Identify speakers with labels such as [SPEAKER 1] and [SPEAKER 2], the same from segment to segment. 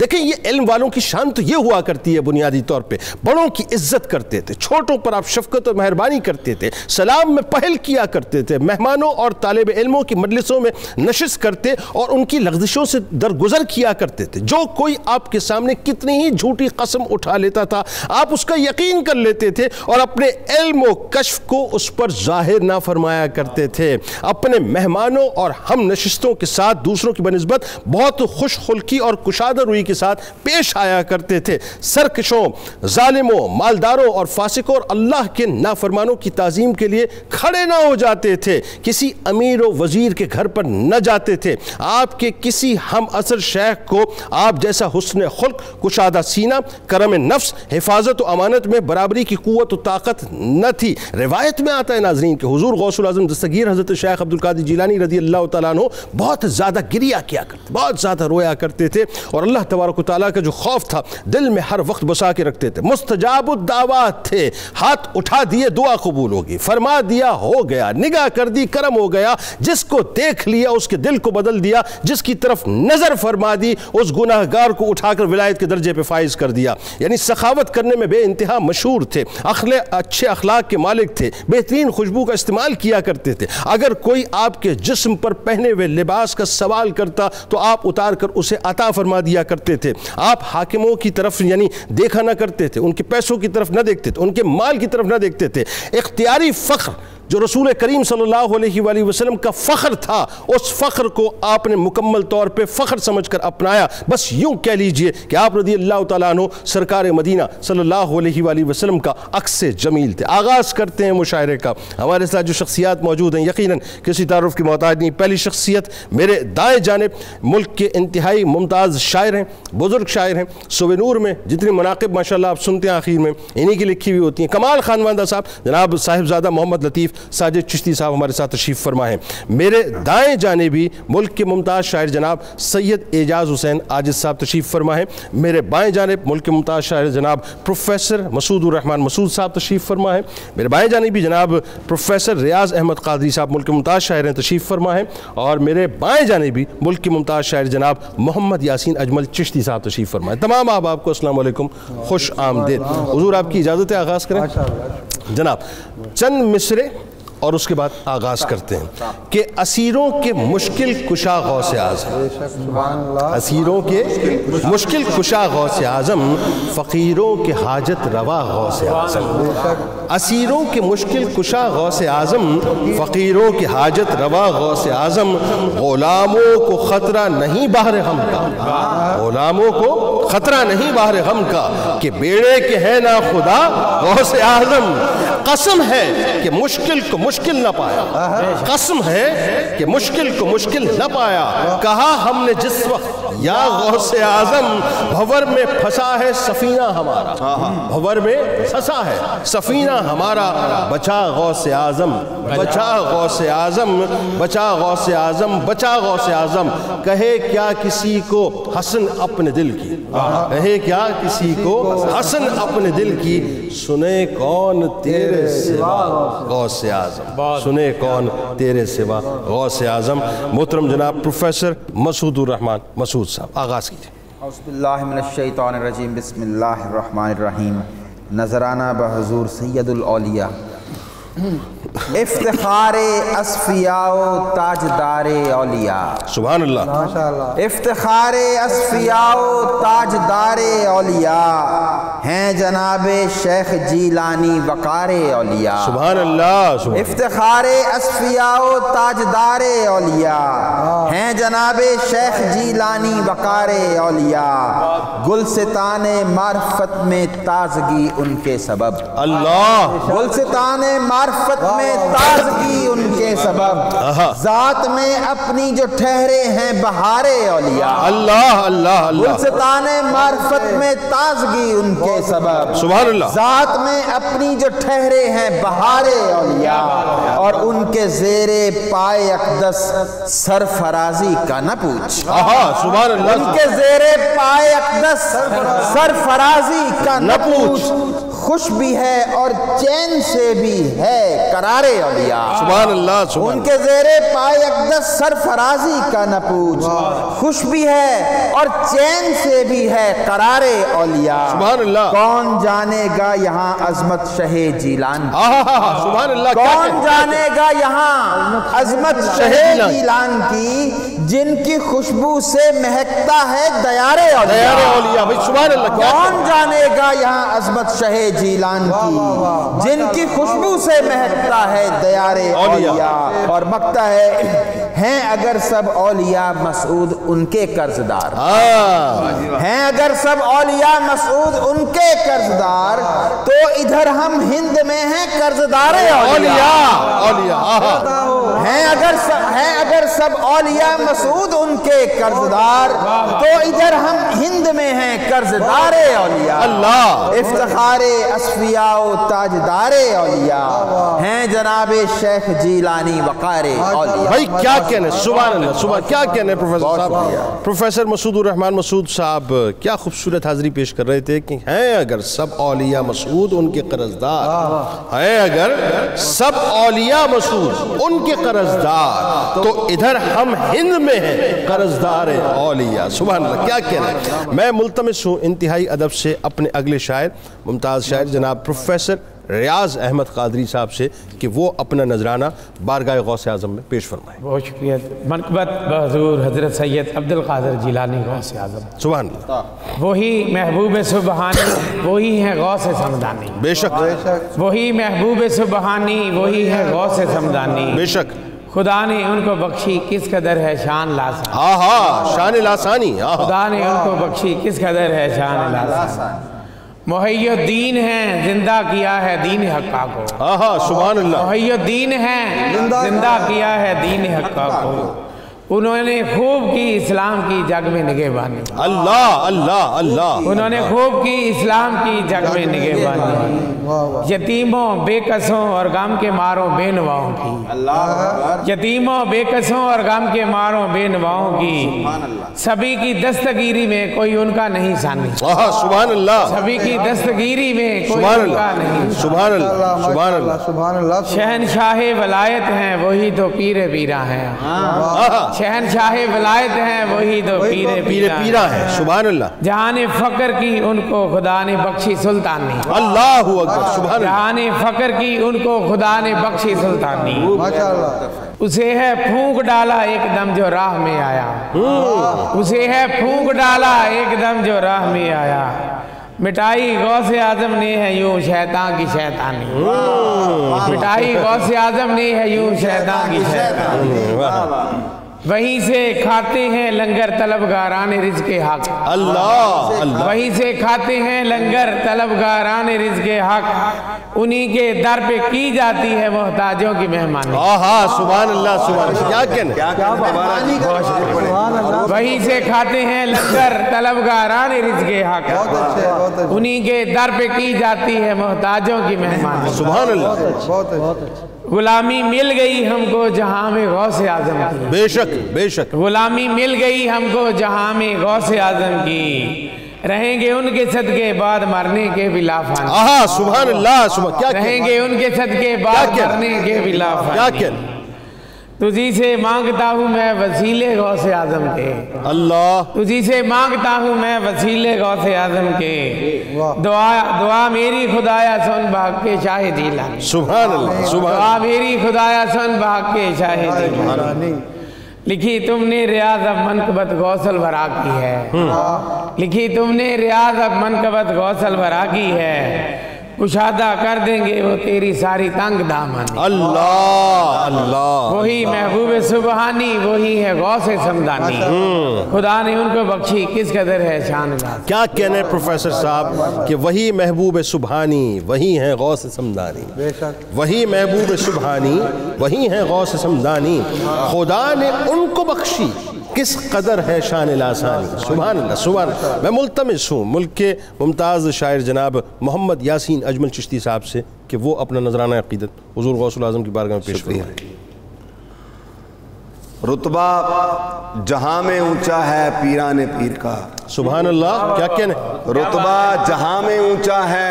[SPEAKER 1] دیکھیں یہ علم والوں کی شان تو یہ ہوا کرتی ہے بنیادی طور پہ, بڑوں کی عزت کرتے تھے, چھوٹوں پر آپ شفقت اور مہربانی کرتے تھے, سلام میں پہل کیا کرتے تھے, مہمانوں اور طالب علموں کی مجلسوں میں نشست کرتے اور ان کی لغزشوں سے درگزر کیا کرتے تھے. جو کوئی آپ کے سامنے کتنی ہی جھوٹی قسم اٹھا لیتا تھا آپ اس کا یقین کر لیتے تھے اور اپنے علم و کشف کو اس پر ظاہر نہ فرمایا کرتے تھے. اپنے مہمانوں اور ہم نشستوں کے ساتھ دوسروں کی بنسبت بہت خوش خلقی اور کشادہ روی کے ساتھ پیش آیا کرتے تھے. سرکشوں, ظالموں, مالداروں اور فاسقوں اور اللہ کے نافرمانوں کی تعظیم کے لیے کھڑے نہ ہو جاتے تھے. کسی امیر و وزیر کے گھر پر نہ جاتے تھے. آپ کے کسی ہم اثر شیخ کو آپ جیسا حسن خلق, کشادہ سینہ, کرم نفس, حفاظت و امانت میں برابری کی قوت و طاقت نہ تھی. روایت میں آتا ہے ناظرین کہ حضور غوث العظم دستگیر حضرت شیخ عبدالقادر جیلانی رضی اللہ تعالیٰ عنہ بہت زیادہ گریہ کیا کرتے, بہت زیادہ رویا کرتے تھے اور اللہ تبارک و تعالیٰ کا جو خوف تھا دل میں ہر وقت بسا کے رکھتے تھے. مستجاب الدعوات تھے, ہاتھ اٹھا دیے دعا قبول ہوگی, فرما دیا ہو گیا, نگاہ کر دی کرم ہو گیا, جس کو دیکھ لیا اس کے دل کو بدل دیا, جس کی طرف نظر فرما دی اس گناہگار کو اٹھا کر ولایت کے درجے پہ فائز کر دیا. یعنی سخاوت کرنے میں بے انتہا مشہور تھے, اچھے اخلاق کے مالک تھے, بہترین خوشبو کا استعمال کیا کرتے تھے. اگر کوئی آپ کے جسم پر پہنے ہوئے لباس کا سوال کرتا تو آپ اتار کر اسے عطا فرما دیا کرتے تھے. آپ حاکموں کی طرف یعنی دیکھا نہ کرتے تھے, ان کے پیسوں کی طرف نہ دیکھتے تھے, ان کے مال کی طرف نہ دیکھتے تھے. اختیاری فخر جو رسول کریم صلی اللہ علیہ وآلہ وسلم کا فخر تھا, اس فخر کو آپ نے مکمل طور پہ فخر سمجھ کر اپنایا. بس یوں کہہ لیجئے کہ آپ رضی اللہ تعالیٰ عنہ سرکار مدینہ صلی اللہ علیہ وآلہ وسلم کا عکس جمیل تھے. آغاز کرتے ہیں مشاعرے کا. ہمارے ساتھ جو شخصیات موجود ہیں یقیناً کسی تعارف کی محتاج نہیں. پہلی شخصیت میرے دائیں جانب ملک کے انتہائی ممتاز شاعر ہیں, بزرگ شاعر ہیں. صبح نور میں جتنی مناقب ماشاءاللہ آپ سنتے ہیں آخر میں انہی کی لکھی ہوئی ہوتی ہیں. کمال خانواندہ صاحب جناب صاحبزادہ محمد لطیف ساجد چشتی صاحب ہمارے ساتھ تشریف فرما ہیں. میرے دائیں جانبی ملک کے ممتاز شاعر جناب سید اعجاز حسین عاجز صاحب تشریف فرما ہیں. میرے بائیں جانب ملک کے ممتاز شاعر جناب پروفیسر مسعود الرحمن مسعود صاحب تشریف فرما ہیں. میرے بائیں جانبی جناب پروفیسر ریاض احمد قادری صاحب ملک کے ممتاز شاعر ہیں تشریف فرما ہیں. اور میرے بائیں جانبی ملک کے ممتاز شاعر جناب محمد یاسین اجمل چشتی صاحب تشریف فرما ہیں. تمام آپ کو السلام علیکم, خوش آمدید. حضور آپ کی اجازت ہے آغاز کریں جناب. چند مصرے اور اس کے بعد آغاز کرتے ہیں کہ اسیروں کے مشکل کشا غوث اعظم, اسیروں کے مشکل کشا غوث اعظم, فقیروں کے حاجت روا غوث اعظم. اسیروں کے مشکل کشا غوث اعظم, فقیروں کے حاجت روا غوث اعظم. غلاموں کو خطرہ نہیں بحر غم کا, غلاموں کو خطرہ نہیں بحر غم کا, کہ بیڑے کے ہے نا خدا غوث اعظم. قسم ہے کہ مشکل کو مشکل نہ پایا, قسم ہے کہ مشکل کو مشکل نہ پایا. کہا ہم نے جس وقت یا غوث اعظم, بھور میں پھنسا ہے سفینہ ہمارا, بھور میں پھنسا ہے سفینہ ہمارا. بچا غوث اعظم, بچا غوث اعظم, بچا غوث اعظم, بچا غوث اعظم. کہے کیا کسی کو حسن اپنے دل کی, کہے کیا کسی کو حسن اپنے دل کی, سنے کون تیرے سوا غوث اعظم, سنے کون تیرے سوا غوث اعظم. محترم جناب پروفیسر مسعود الرحمن مسعود صاحب آغاز کیجئے.
[SPEAKER 2] اعوذ باللہ من الشیطان الرجیم, بسم اللہ الرحمن الرحیم. نذرانہ بحضور سید الاولیاء. افتخار اصفیاء و تاجدار اولیاء.
[SPEAKER 1] سبحان اللہ.
[SPEAKER 2] افتخار اصفیاء و تاجدار اولیاء ہیں جناب شیخ جیلانی وقار اولیاء.
[SPEAKER 1] سبحان اللہ.
[SPEAKER 2] افتخار اصفیاء و تاجدار اولیاء ہیں جناب شیخ جیلانی وقار اولیاء. گلستان معرفت میں تازگی ان کے سبب,
[SPEAKER 1] اللہ.
[SPEAKER 2] گلستان معرفت میں تازگی ان کے سبب. ذات میں اپنی جو ٹھہرے ہیں بہار اولیاء. اللہ اللہ اللہ. گلستان معرفت میں تازگی ان کے سبب.
[SPEAKER 1] سبحان اللہ.
[SPEAKER 2] ذات میں اپنی جو ٹھہرے ہیں بہار اولیاء, اور ان کے زیر پائے اقدس سرفرازی کا نہ پوچھ.
[SPEAKER 1] سبحان اللہ.
[SPEAKER 2] ان کے زیر پائے اقدس سرفرازی کا نہ پوچھ. خوش بھی ہے اور چین سے بھی ہے قرار اولیاء۔
[SPEAKER 1] سبحان اللہ سبحان
[SPEAKER 2] ان کے زیر پائے اقدس سرفرازی کا نہ پوچھ، خوش بھی ہے اور چین سے بھی ہے قرار اولیاء۔
[SPEAKER 1] سبحان اللہ۔
[SPEAKER 2] کون جانے گا یہاں عظمت شہ جیلان کی،
[SPEAKER 1] سبحان اللہ۔
[SPEAKER 2] کون جانے گا یہاں عظمت شہ جیلان کی، جن کی خوشبو سے مہکتا ہے دیار اولیاء۔
[SPEAKER 1] سبحان اللہ۔
[SPEAKER 2] کون جانے گا یہاں عظمت شہ جیلان کی، جن کی خوشبو سے مہکتا ہے دیار اولیاء۔ اور مکتا ہیں اگر سب اولیاء مسعود ان کے قرضدار، ہیں اگر سب اولیاء مسعود ان کے قرضدار، تو ادھر ہم ہند میں ہیں قرضدار اولیاء۔ ہیں اگر سب اولیاء مسعود ان کے قرضدار، تو ادھر ہم ہند میں ہیں قرضدار اولیاء۔
[SPEAKER 1] اللہ
[SPEAKER 2] افتخار اصفیاء و تاجدار اولیاء ہیں جناب شیخ جیلانی وقار اولیاء۔
[SPEAKER 1] بھائی کیا کہنے، سبحان اللہ سبحان، کیا کہنے پروفیسر صاحب، پروفیسر مسعود الرحمان مسعود صاحب کیا خوبصورت حاضری پیش کر رہے تھے کہ ہیں اگر سب اولیاء مسعود ان کے قرضدار، ہیں اگر سب اولیاء مسعود ان کے قرضدار، تو ادھر ہم ہند میں ہیں قرضدار اولیاء۔ سبحان اللہ، کیا کہنا۔ میں ملتمس ہوں انتہائی ادب سے اپنے اگلے شاعر، ممتاز شاعر جناب پروفیسر ریاض احمد قادری صاحب سے کہ وہ اپنا نذرانہ بارگاہ غوث اعظم میں پیش فرمائیں۔
[SPEAKER 3] بہت شکریہ۔ منقبت بحضور حضرت سید عبد القادر جیلانی غوث اعظم،
[SPEAKER 1] سبحان اللہ۔
[SPEAKER 3] وہی محبوب سبحانی، وہی ہے غوث سمدانی۔
[SPEAKER 1] بے شک
[SPEAKER 3] وہی محبوب سبحانی، وہی ہے غوث سمدانی۔
[SPEAKER 1] بے شک۔
[SPEAKER 3] خدا نے ان کو بخشی کس قدر ہے شان لاسانی۔
[SPEAKER 1] شان لاسانی۔
[SPEAKER 3] خدا نے ان کو بخشی کس قدر ہے شان لاسانی۔ محی الدین ہیں، زندہ کیا ہے دین حقہ کو۔
[SPEAKER 1] سبحان اللہ۔
[SPEAKER 3] محی الدین ہیں، زندہ کیا ہے دین حقہ کو۔ انہوں نے خوب کی اسلام کی جگ میں نگہبانی۔
[SPEAKER 1] اللہ اللہ اللہ۔
[SPEAKER 3] انہوں نے خوب کی اسلام کی جگ میں نگہبانی، یتیموں بے قصوں اور غم کے ماروں بے نواؤں کی، یتیموں بے قصوں اور غم کے ماروں بے نواؤں کی، سبھی کی دستگیری میں کوئی ان کا نہیں ثانی۔
[SPEAKER 1] سبحان اللہ۔
[SPEAKER 3] سبھی کی دستگیری میں کوئی
[SPEAKER 1] سبحان
[SPEAKER 3] ان کا
[SPEAKER 1] اللہ
[SPEAKER 3] نہیں۔
[SPEAKER 1] سبحان اللہ سبحان اللہ
[SPEAKER 2] سبحان اللہ۔
[SPEAKER 3] شہنشاہ ولایت ہیں وہی تو پیر پیرا ہیں، شہنشاہ ولایت ہیں وہی تو پیر
[SPEAKER 1] پیرا ہے۔ سبحان اللہ۔
[SPEAKER 3] جہان فقر کی ان کو خدا نے بخشی سلطانی۔
[SPEAKER 1] اللہ اکبر۔ سبحان اللہ۔
[SPEAKER 3] جہان فقر کی ان کو خدا نے بخشی سلطانی۔ اسے ہے پھونک ڈالا ایک دم جو راہ میں آیا، اسے ہے پھونک ڈالا ایک دم جو راہ میں آیا، مٹائی غوث اعظم نے ہے یوں شیطان کی شیطانی، مٹائی غوث اعظم نے ہے یوں شیطان کی شیطانی۔ وہیں سے کھاتے ہیں لنگر طلبگاران رزق حق،
[SPEAKER 1] اللہ اللہ۔
[SPEAKER 3] وہیں سے کھاتے ہیں لنگر طلبگاران رزق حق، انہی کے در پہ کی جاتی ہے محتاجوں کی مہمانی۔
[SPEAKER 1] سبحان اللہ سبحان اللہ۔ کیا کہنے۔
[SPEAKER 3] وہیں سے کھاتے ہیں لنگر طلبگاران رزق حق، انہی کے در پہ کی جاتی ہے محتاجوں کی مہمانی۔
[SPEAKER 1] سبحان اللہ۔
[SPEAKER 3] غلامی مل گئی ہم کو جہاں میں غوث اعظم کی،
[SPEAKER 1] بے شک بے شک۔
[SPEAKER 3] غلامی مل گئی ہم کو جہاں میں غوث اعظم کی، رہیں گے ان کے صدقے بعد مرنے کے بھی لافانی۔
[SPEAKER 1] سبحان اللہ سبحان۔ کیا
[SPEAKER 3] رہیں گے ان کے صدقے بعد مرنے کے بھی لافانی۔
[SPEAKER 1] کیا کہنے۔
[SPEAKER 3] تجھی سے مانگتا ہوں میں وسیلے غوث اعظم کے،
[SPEAKER 1] اللہ۔
[SPEAKER 3] تجھی سے مانگتا ہوں میں وسیلے غوث اعظم کے، دعا میری خدایا سن بھاگ کے شاہ جیلانی۔
[SPEAKER 1] سبحان اللہ سبحان۔
[SPEAKER 3] دعا میری خدایا سن بھاگ کے شاہ جیلانی۔ لکھی تم نے ریاض اب منقبت غوث الورا کی ہے، لکھی تم نے ریاض اب منقبت غوث الورا کی ہے، کشادہ کر دیں گے وہ تیری ساری تنگ دامانی۔
[SPEAKER 1] اللہ اللہ۔
[SPEAKER 3] وہی محبوب سبحانی، وہی ہے غوث سمدانی، خدا نے ان کو بخشی کس قدر ہے شان لاسانی۔
[SPEAKER 1] کیا کہنے پروفیسر صاحب کہ وہی محبوب سبحانی وہی ہیں غوث سمدانی، وہی محبوب سبحانی وہی ہیں غوث سمدانی، خدا نے ان کو بخشی کس قدر ہے شان لاسانی۔ سبحان اللہ سبحان اللہ۔ میں ملتمس ہوں ملک کے ممتاز شاعر جناب محمد یاسین اجمل چشتی صاحب سے کہ وہ اپنا نذرانہ عقیدت حضور غوث الاعظم کی بارگاہ میں پیش فرمائیں۔
[SPEAKER 4] رتبہ جہاں میں اونچا ہے پیران پیر کا،
[SPEAKER 1] سبحان اللہ، کیا کہنے؟
[SPEAKER 4] رتبہ جہاں میں اونچا ہے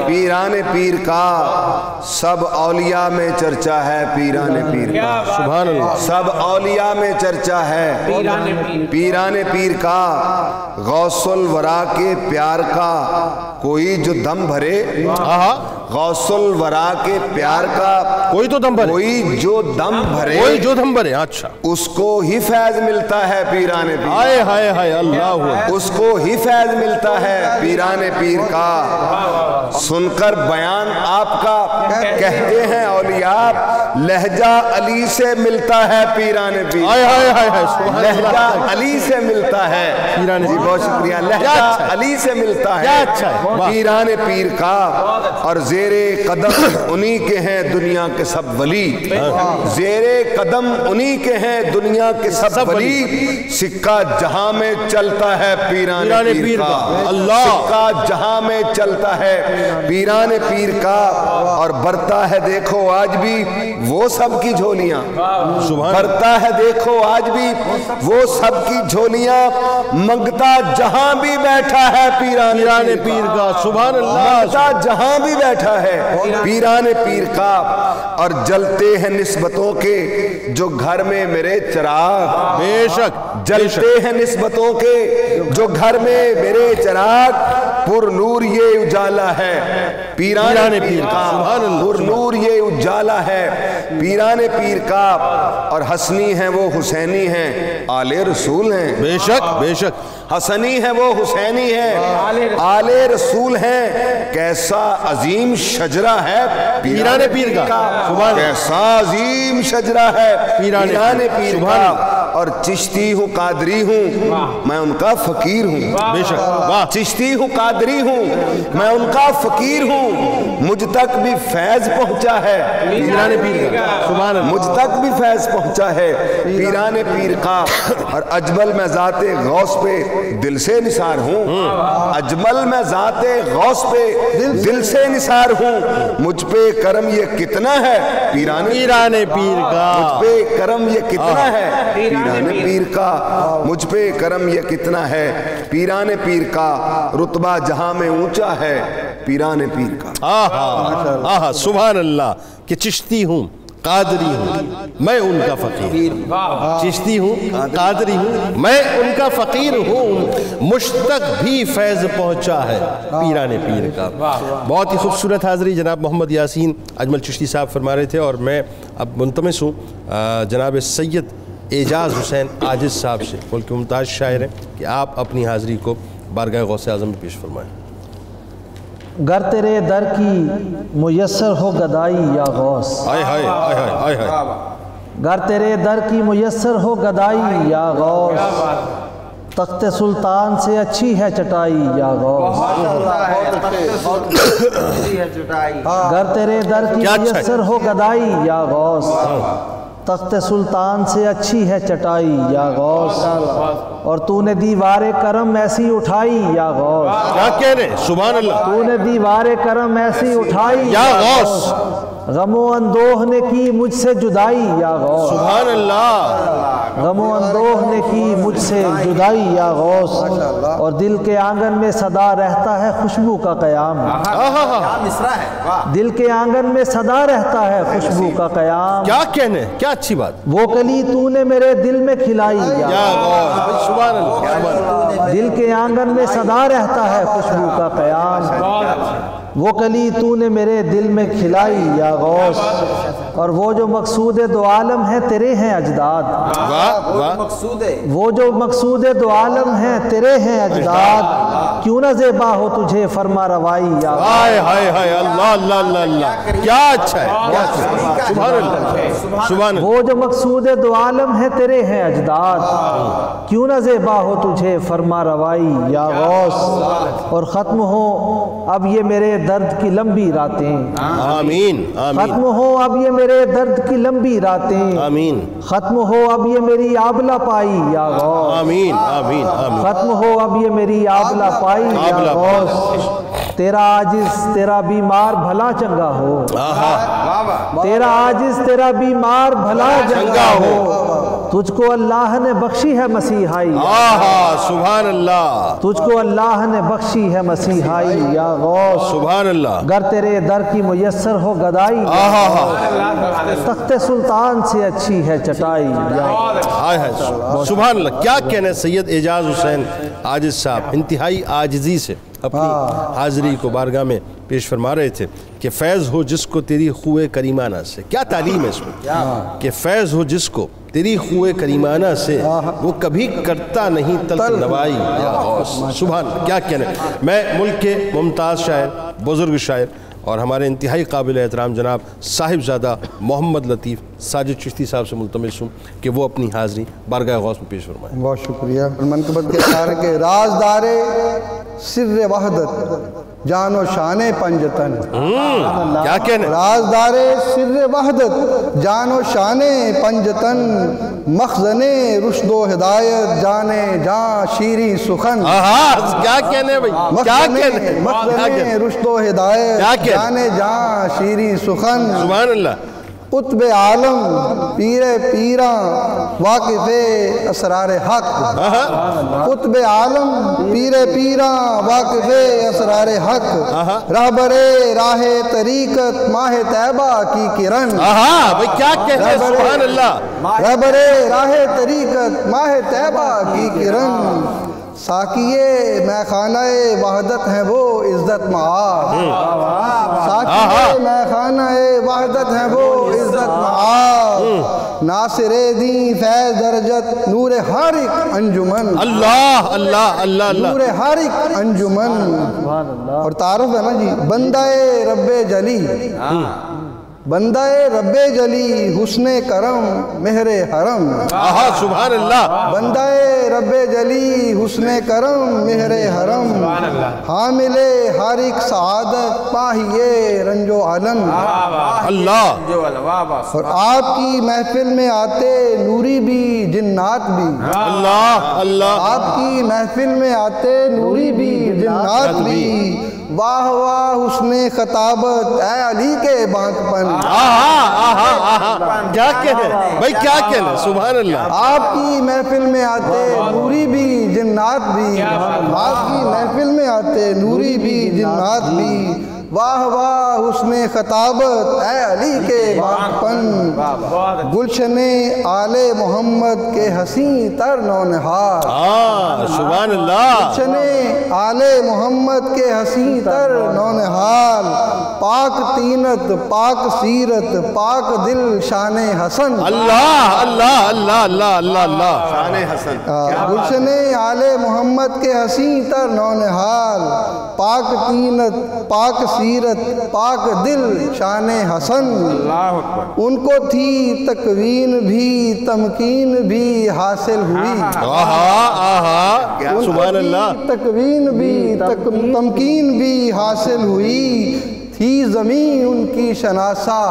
[SPEAKER 4] پیران پیر کا، سب اولیاء میں چرچا ہے پیران پیر کا،
[SPEAKER 1] سبحان اللہ،
[SPEAKER 4] سب اولیاء میں چرچا ہے پیران پیر کا، غوث الورا کے پیار کا کوئی جو دم بھرے، غوث الورا کے پیار کا
[SPEAKER 1] کوئی تو دم بھرے،
[SPEAKER 4] کوئی جو دم بھرے،
[SPEAKER 1] کوئی جو دم بھرے، اچھا،
[SPEAKER 4] اس کو ہی فیض ملتا ہے پیران پیر،
[SPEAKER 1] ہائے ہائے ہائے اللہ،
[SPEAKER 4] اس کو ہی فیض ملتا ہے پیران پیر کا۔ سن کر بیان آپ کا کہتے ہیں اولیاء، لہجہ علی سے ملتا ہے پیران پیر،
[SPEAKER 1] ہائے ہائے ہائے سبحان اللہ،
[SPEAKER 4] لہجہ علی سے ملتا ہے
[SPEAKER 1] پیران
[SPEAKER 4] جی، بہت شکریہ، لہجہ علی سے ملتا ہے پیران پیر کا، اور زیر قدم انہی کے ہیں دنیا کے سب ولی، زیر قدم انہی کے ہیں دنیا کے سب ولی، سکہ جہاں میں چلتا ہے پیران پیر کا، اللہ، سکہ جہاں میں چلتا ہے پیران پیر کا، اور برتا ہے دیکھو آج بھی وہ سب کی جھولیاں، برتا ہے دیکھو آج بھی وہ سب کی جھولیاں، منگتا جہاں بھی بیٹھا ہے پیران پیر کا، سبحان اللہ، منگتا جہاں بھی بیٹھا ہے پیران پیر کا، اور جلتے ہیں نسبتوں کے جو گھر میں میرے چراغ،
[SPEAKER 1] بے شک
[SPEAKER 4] جلتے ہیں نسبتوں کے جو گھر میں میرے چراغ، پر نور یہ اجالا ہے پیران پیر کا، پر نور یہ اجالا ہے پیران پیر کا، اور حسنی ہیں وہ حسینی ہیں آل رسول ہیں،
[SPEAKER 1] بے شک بے شک،
[SPEAKER 4] حسنی ہے وہ حسینی ہے آل رسول ہیں، کیسا عظیم شجرہ ہے پیران پیر کا، کیسا عظیم شجرہ ہے پیران پیر کا، اور چشتی ہوں قادری ہوں میں ان کا فقیر ہوں،
[SPEAKER 1] بے شک،
[SPEAKER 4] چشتی ہوں قادری ہوں میں ان کا فقیر ہوں، مجھ تک بھی فیض پہنچا ہے پیران پیر کا، سبحان اللہ، مجھ تک بھی فیض پہنچا ہے پیران پیر کا، اور اجمل میں ذات غوث پہ دل سے نثار ہوں، اجمل میں ذات غوث پہ دل سے نثار ہوں، مجھ پہ کرم یہ کتنا ہے پیران پیر کا، مجھ پہ کرم یہ کتنا ہے پیران پیر کا، مجھ پہ کرم یہ کتنا ہے پیران پیر کا، رتبہ جہاں میں اونچا ہے پیران پیر کا،
[SPEAKER 1] آہا سبحان اللہ، کہ چشتی ہوں قادری ہوں میں ان کا فقیر، چشتی ہوں قادری ہوں میں ان کا فقیر ہوں، مجھ تک بھی فیض پہنچا ہے پیران پیر کا۔ بہت ہی خوبصورت حاضری جناب محمد یاسین اجمل چشتی صاحب فرما رہے تھے، اور میں اب منتمس ہوں جناب سید اعجاز حسین عاجز صاحب سے، بلکہ ممتاز شاعر ہیں، کہ آپ اپنی حاضری کو بارگاہ غوث اعظم میں پیش فرمائیں۔
[SPEAKER 5] گر تیرے در کی میسر ہو گدائی یا غوث،
[SPEAKER 1] آئے ہائے آئے ہائے ہائے،
[SPEAKER 5] گر تیرے در کی میسر ہو گدائی یا غوث، تخت سلطان سے اچھی ہے چٹائی یا غوث، گر تیرے در کی میسر ہو گدائی یا غوث، تخت سلطان سے اچھی ہے چٹائی یا غوث، اور تو نے دیوار کرم ایسی اٹھائی یا غوث،
[SPEAKER 1] کیا کہہ رہے سبحان اللہ،
[SPEAKER 5] تو نے دیوار کرم ایسی اٹھائی
[SPEAKER 1] یا غوث،
[SPEAKER 5] غم و اندوہ نے کی مجھ سے جدائی یا غوث،
[SPEAKER 1] سبحان اللہ،
[SPEAKER 5] غم و اندوہ نے کی مجھ سے جدائی یا غوث، اور دل کے آنگن میں صدا رہتا ہے خوشبو کا قیام، دل کے آنگن میں صدا رہتا ہے خوشبو کا قیام،
[SPEAKER 1] کیا کہنے، کیا اچھی بات،
[SPEAKER 5] وہ کلی تو نے میرے دل میں کھلائی
[SPEAKER 1] یا غوث، سبحان اللہ، سبحان اللہ،
[SPEAKER 5] دل کے آنگن میں صدا رہتا ہے خوشبو کا قیام، وہ کلی تو نے میرے دل میں کھلائی یا غوث، اور وہ جو مقصود دو عالم ہیں تیرے ہیں اجداد، وہ جو مقصود دو عالم ہیں تیرے ہیں اجداد، کیوں نہ زیبا ہو تجھے فرما روائی یا غوث،
[SPEAKER 1] ہائے ہائے ہائے، اللہ اللہ اللہ اللہ، کیا اچھا ہے، کیا اچھا ہے، سبحان اللہ، سبحان اللہ،
[SPEAKER 5] وہ جو مقصود دو عالم ہیں تیرے ہیں اجداد، کیوں نہ زیبا ہو تجھے فرما روائی یا غوث، اور ختم ہو اب یہ میرے درد کی لمبی راتیں،
[SPEAKER 1] آمین آمین،
[SPEAKER 5] ختم ہو اب یہ میرے درد کی لمبی راتیں،
[SPEAKER 1] آمین،
[SPEAKER 5] ختم ہو اب یہ میری آبلہ پائی یا غوث،
[SPEAKER 1] آمین آمین آمین،
[SPEAKER 5] ختم ہو اب یہ میری آبلہ پائی یا غوث، تیرا عاجز تیرا بیمار بھلا چنگا ہو، تیرا عاجز تیرا بیمار بھلا چنگا ہو، تجھ کو اللہ نے بخشی ہے مسیحائی
[SPEAKER 1] سبحان اللہ
[SPEAKER 5] تجھ کو اللہ نے بخشی ہے مسیحائی یا غوث
[SPEAKER 1] سبحان اللہ
[SPEAKER 5] گر تیرے در کی میسر ہو گدائی تخت سلطان سے اچھی ہے چٹائی
[SPEAKER 1] سبحان اللہ کیا کہنے سید اعجاز حسین عاجز صاحب انتہائی عاجزی سے اپنی حاضری کو بارگاہ میں پیش فرما رہے تھے کہ فیض ہو جس کو تیری خوئے کریمانہ سے. کیا تعلیم ہے اس میں کہ فیض ہو جس کو تیری خوئے کریمانہ سے وہ کبھی کرتا نہیں تلت نوائی یا غوث. سبحان اللہ کیا کہنے. میں ملک کے ممتاز شاعر بزرگ شاعر اور ہمارے انتہائی قابل احترام جناب صاحبزادہ محمد لطیف ساجد چشتی صاحب سے ملتمس ہوں کہ وہ اپنی حاضری بارگاہ غوث میں پیش فرمائیں.
[SPEAKER 6] بہت شکریہ. منقبت کے اشارے کے رازدار سر وحدت جان و شان پنجتن.
[SPEAKER 1] کیا کہنے.
[SPEAKER 6] رازدار سر وحدت جان و شان پنجتن مخزن رشد و ہدایت جانے جان شیریں سخن.
[SPEAKER 1] کیا کہنے بھائی کیا کہنے.
[SPEAKER 6] مخزن رشد و ہدایت جانے جان شیریں سخن.
[SPEAKER 1] سبحان اللہ.
[SPEAKER 6] قطب عالم پیر پیراں واقف اسرار حق. قطب عالم پیر پیراں واقف اسرار حق. رہبر راہ طریقت ماہ طیبہ کی کرن.
[SPEAKER 1] بھئی کیا کہتے ہیں. سبحان اللہ.
[SPEAKER 6] رہبر راہ طریقت ماہ طیبہ کی کرن. ساکیے میخانہ وحدت ہیں وہ عزت معاد. ساکیے میخانہ وحدت ہیں وہ عزت معاد. ناصر دین فیض درجت نور ہر ایک انجمن.
[SPEAKER 1] اللہ اللہ اللہ
[SPEAKER 6] نور ہر ایک انجمن. اور تعارف ہے نا جی. بندہ رب جلی بندہ رب جلی حسن کرم مہر حرم.
[SPEAKER 1] سبحان اللہ.
[SPEAKER 6] بندہ رب جلی حسن کرم مہر حرم. حامل ہر ایک سعادت پاہیے رنج و علم.
[SPEAKER 1] اللہ.
[SPEAKER 6] اور آپ کی محفل میں آتے نوری بھی جنات بھی.
[SPEAKER 1] اللہ اللہ.
[SPEAKER 6] آپ کی محفل میں آتے نوری بھی جنات بھی. واہ واہ حسن خطابت اے علی کے بانک پن.
[SPEAKER 1] کیا کہنے بھائی کیا کہنے. سبحان اللہ.
[SPEAKER 6] آپ کی محفل میں آتے نوری بھی جنات بھی. آپ کی محفل میں آتے نوری بھی جنات بھی. واہ واہ حسن خطابت اے علی کے بانک پن. گلشن آل محمد کے حسین تر نونہار.
[SPEAKER 1] سبحان اللہ.
[SPEAKER 6] گلشن آل محمد کے حسین تر نونہار. پاک تینت پاک سیرت پاک دل شان حسن.
[SPEAKER 1] اللہ اللہ اللہ اللہ اللہ اللہ.
[SPEAKER 4] شان حسن.
[SPEAKER 6] گلشن آل محمد کے حسین تر نونہار. پاک تینت پاک سیرت پاک دل شان حسن. ان کو تھی تکوین بھی تمکین بھی حاصل ہوئی.
[SPEAKER 1] سبحان اللہ.
[SPEAKER 6] تکوین بھی تمکین بھی حاصل ہوئی. تھی زمین ان کی شناسا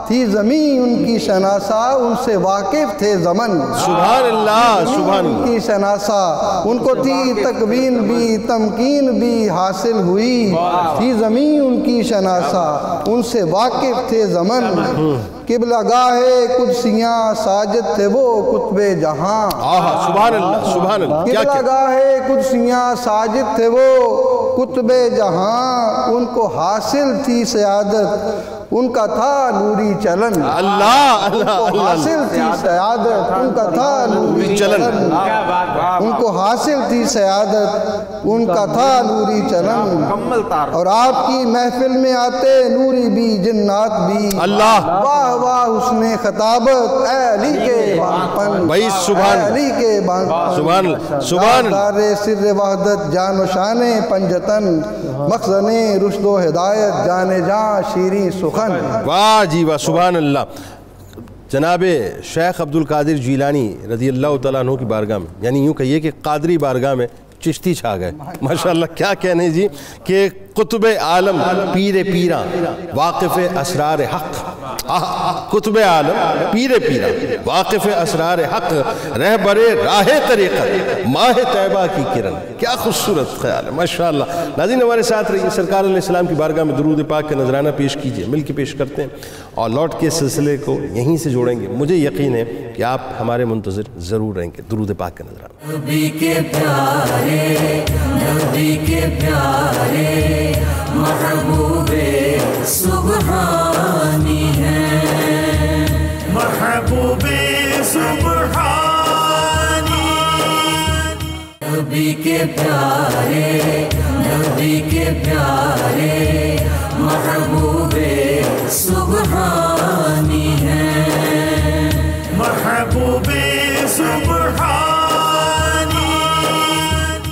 [SPEAKER 6] تھی زمین ان کی شناسا ان سے واقف تھے زمن.
[SPEAKER 1] سبحان اللہ. سبحان
[SPEAKER 6] ان کی شناسا ان کو تھی تکوین بھی تمکین بھی حاصل ہوئی. تھی زمین ان کی شناسا ان سے واقف تھے زمن. قبلہ گاہ قدسیاں ساجد تھے وہ قطب جہاں.
[SPEAKER 1] سبحان اللہ. سبحان اللہ.
[SPEAKER 6] قبلہ گاہ قدسیاں ساجد تھے وہ قطب جہاں. ان کو حاصل تھی سیادت ان کا تھا نوری چلن.
[SPEAKER 1] اللہ اللہ.
[SPEAKER 6] حاصل تھی سیادت ان کا تھا نوری چلن. ان کو حاصل تھی سیادت ان کا تھا نوری چلن. اور آپ کی محفل میں آتے نوری بھی جنات بھی.
[SPEAKER 1] اللہ.
[SPEAKER 6] واہ واہ حسن خطابت اے علی کے بانک پن.
[SPEAKER 1] بھائی سبحان.
[SPEAKER 6] اے علی کے بانک پن.
[SPEAKER 1] سبحان اللہ. سبحان اللہ.
[SPEAKER 6] دار سر وحدت جان و شان پنجتن مخزن رشد و ہدایت جانے جان شیریں سخن.
[SPEAKER 1] واہ جی واہ. سبحان اللہ. جناب شیخ عبد القادر جیلانی رضی اللہ تعالیٰ عنہ کی بارگاہ میں یعنی یوں کہیے کہ قادری بارگاہ میں چشتی چھا گئے. ماشاءاللہ کیا کہنے جی کہ قطب عالم پیر پیراں واقف اسرار حق. کتب عالم پیر پیرا واقف اسرار حق رہبر راہ طریقت ماہ طیبہ کی کرن. کیا خوبصورت خیال ہے ماشاءاللہ. ناظرین ہمارے ساتھ رہیے, سرکار علیہ السلام کی بارگاہ میں درود پاک کا نذرانہ پیش کیجئے, مل کے پیش کرتے ہیں اور لوٹ کے سلسلے کو یہیں سے جوڑیں گے. مجھے یقین ہے کہ آپ ہمارے منتظر ضرور رہیں گے. درود پاک کا نذرانہ.
[SPEAKER 7] نبی کے پیارے, نبی کے پیارے محبوب سبحانی ہیں,
[SPEAKER 8] محبوب سبحانی.
[SPEAKER 7] نبی کے پیارے, نبی کے پیارے محبوب سبحانی ہیں,
[SPEAKER 8] محبوب سبحانی.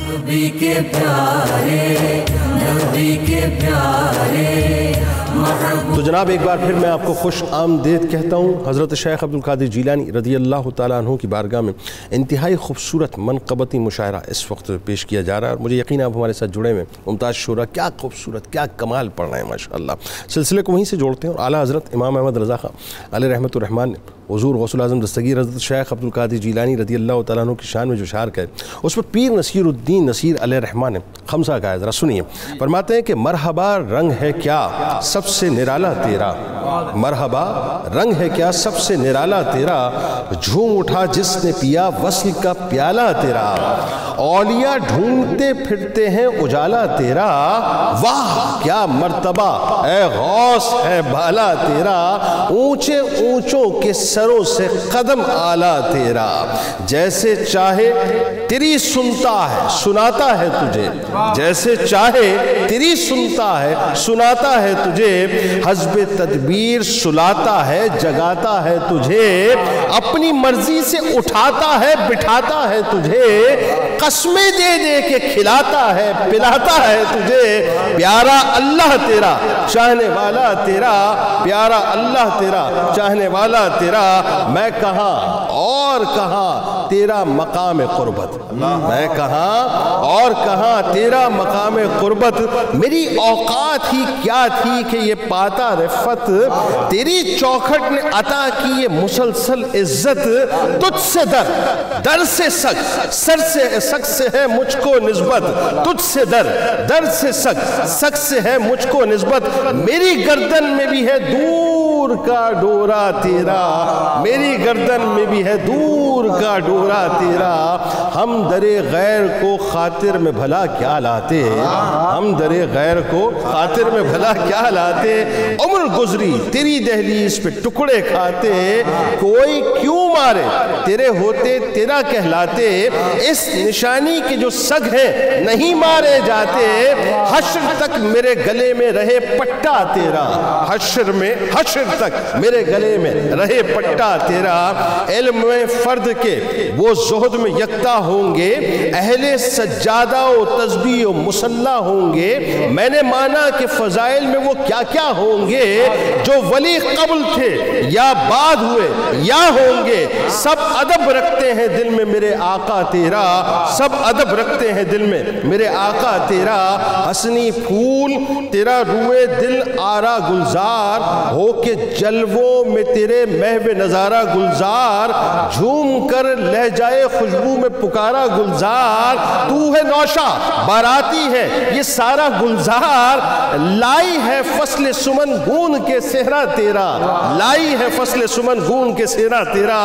[SPEAKER 7] نبی کے پیارے, نبی کے پیارے محبوب.
[SPEAKER 1] تو جناب ایک بار پھر میں آپ کو خوش آمدید کہتا ہوں. حضرت شیخ عبد القادر جیلانی رضی اللہ تعالیٰ عنہ کی بارگاہ میں انتہائی خوبصورت منقبتی مشاعرہ اس وقت پیش کیا جا رہا ہے, اور مجھے یقین ہے آپ ہمارے ساتھ جڑے ہوئے. ممتاز شعراء کیا خوبصورت, کیا کمال پڑھ رہے ہیں ماشاءاللہ. سلسلے کو وہیں سے جوڑتے ہیں, اور اعلیٰ حضرت امام احمد رضا خان علیہ رحمۃ الرحمن نے حضور غوث الاعظم دستگیر حضرت شیخ عبد القادر جیلانی رضی اللہ تعالیٰ عنہ کی شان میں جو شعر کہے, اس پر پیر نصیر الدین نصیر علیہ الرحمن نے خمسہ کہا ہے. ذرا سنیے. فرماتے ہیں کہ مرحبا رنگ ہے کیا سب سے نرالا تیرا, مرحبا رنگ ہے کیا سب سے نرالا تیرا, جھوم اٹھا جس نے پیا وصل کا پیالہ تیرا, اولیاء ڈھونڈتے پھرتے ہیں اجالا تیرا, واہ کیا مرتبہ اے غوث ہے بالا تیرا, اونچے اونچوں کے سروں سے قدم آلہ تیرا, جیسے چاہے تیری سنتا ہے سناتا ہے تجھے, جیسے چاہے تیری سنتا ہے سناتا ہے تجھے, حسب تدبیر سلاتا ہے جگاتا ہے تجھے, اپنی مرضی سے اٹھاتا ہے بٹھاتا ہے تجھے, قسمیں دے دے کے کھلاتا ہے پلاتا ہے تجھے, پیارا اللہ تیرا چاہنے والا تیرا, پیارا اللہ تیرا چاہنے والا تیرا, میں کہاں اور کہاں تیرا مقام قربت, میں کہاں اور کہاں تیرا مقام قربت, میری اوقات ہی کیا تھی کہ یہ پاتا رفت, تیری چوکھٹ نے عطا کی یہ مسلسل عزت, تجھ سے در سے سک, سر سے سک سے ہے مجھ کو نسبت, تجھ سے در سے سک سے ہے مجھ کو نسبت, میری گردن میں بھی ہے دور کا ڈورا تیرا, میری گردن میں بھی ہے دور کا ڈورا تیرا, ہم در غیر کو خاطر میں بھلا کیا لاتے, ہم در غیر کو خاطر میں بھلا کیا لاتے, عمر گزری تیری دہلیز پہ ٹکڑے کھاتے, کوئی کیوں مارے تیرے ہوتے تیرا کہلاتے, اس نشانی کے جو سگ ہیں نہیں مارے جاتے, حشر تک میرے گلے میں رہے پٹا تیرا, حشر تک میرے گلے میں رہے پٹا تیرا, علم میں فرد کے وہ زہد میں یکتا ہوں گے, اہل سجادہ و تسبیح و مصلی ہوں گے, میں نے مانا کہ فضائل میں وہ کیا کیا ہوں گے, جو ولی قبل تھے یا بعد ہوئے یا ہوں گے, سب ادب رکھتے ہیں دل میں میرے آقا تیرا, سب ادب رکھتے ہیں دل میں میرے آقا تیرا, حسنی پھول تیرا روئے دل آرا گلزار, ہو کے جلووں میں تیرے محو نظارہ گلزار, جھوم کر لہجائے خوشبو میں پکارا گلزار, تو ہے نوشا باراتی ہے یہ سارا گلزار, لائی ہے فصل سمن گون کے صحرا تیرا, لائی ہے فصل سمن گون کے صحرا تیرا,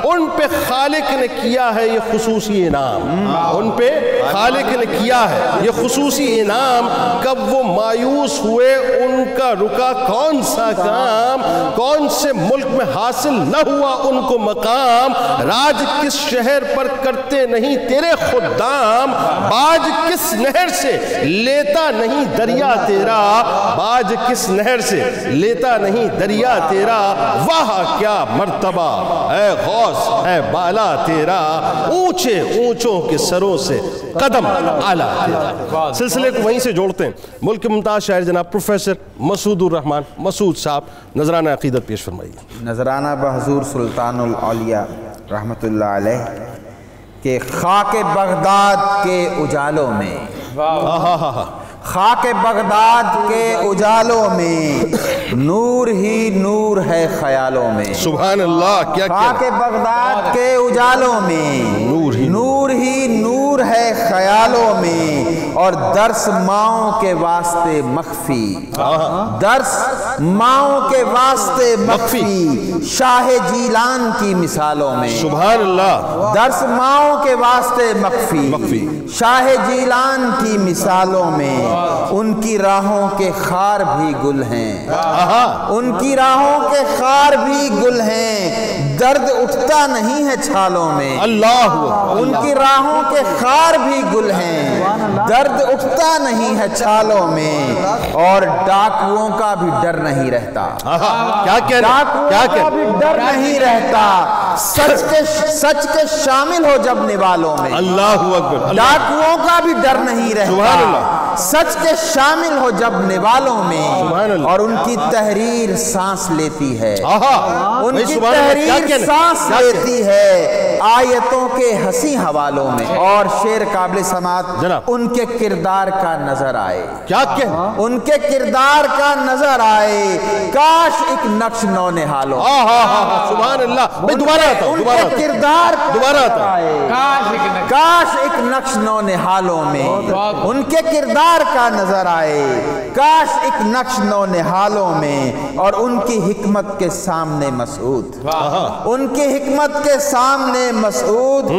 [SPEAKER 1] ان پہ خالق نے کیا ہے یہ خصوصی انعام, ان پہ خالق نے کیا ہے یہ خصوصی انعام, کب وہ مایوس ہوئے ان کا رکا کون سا کام, کون سے ملک میں حاصل نہ ہوا ان کو مقام, راج کس شہر پر کرتے نہیں تیرے خدام, باج کس نہر سے لیتا نہیں دریا تیرا, باج کس نہر سے لیتا نہیں دریا تیرا, واہ کیا مرتبہ اے غوث ہے بالا تیرا, اونچے اونچوں کے سروں سے قدم آلہ تیرا. سلسلے کو وہیں سے جوڑتے ہیں. ملک کے ممتاز شاعر جناب پروفیسر مسعود الرحمان مسعود صاحب نذرانہ عقیدت پیش فرمائیے.
[SPEAKER 2] نذرانہ بحضور سلطان الاولیاء رحمت اللہ علیہ کہ خاک بغداد کے اجالوں میں, خاک بغداد کے اجالوں میں نور ہی نور ہے خیالوں میں.
[SPEAKER 1] سبحان اللہ. کیا
[SPEAKER 2] خاک بغداد کے اجالوں میں نور ہی نور ہے خیالوں میں، اور درس ماؤں کے واسطے مخفی، درس ماؤں کے واسطے مخفی شاہ جیلان کی مثالوں میں.
[SPEAKER 1] سبحان اللہ.
[SPEAKER 2] درس ماؤں کے واسطے مخفی شاہ جیلان کی مثالوں میں. ان کی راہوں کے خار بھی گل ہیں، ان کی راہوں کے خار بھی گل ہیں، درد اٹھتا نہیں ہے چھالوں میں.
[SPEAKER 1] اللہ.
[SPEAKER 2] ان کی راہوں کے خار بھی گل ہیں، درد اٹھتا نہیں ہے چھالوں میں. اور ڈاکوؤں کا بھی ڈر نہیں رہتا، ڈاکوؤں کا بھی ڈر نہیں رہتا، سچ کے شامل ہو جب نوالوں میں.
[SPEAKER 1] اللہ اکبر.
[SPEAKER 2] ڈاکوؤں کا بھی ڈر نہیں رہتا، سچ کے شامل ہو جب نوالوں میں. اور ان کی تحریر سانس لیتی ہے، ان کی تحریر سانس لیتی ہے آیتوں کے ہنسی حوالوں میں. اور شعر قابل سماعت ان کے کردار کا نظر آئے، ان کے کردار کا نظر آئے، کاش ایک نقش نو نہالوں.
[SPEAKER 1] سبحان اللہ. میں دوبارہ آتا ہوں،
[SPEAKER 2] ان کے کردار کاش ایک نقش نو نہالوں میں. ان کے کردار کا نظر آئے، کاش ایک نقش نو نہالوں میں. اور ان کی حکمت کے سامنے مسعود، ان کی حکمت کے سامنے مسعود،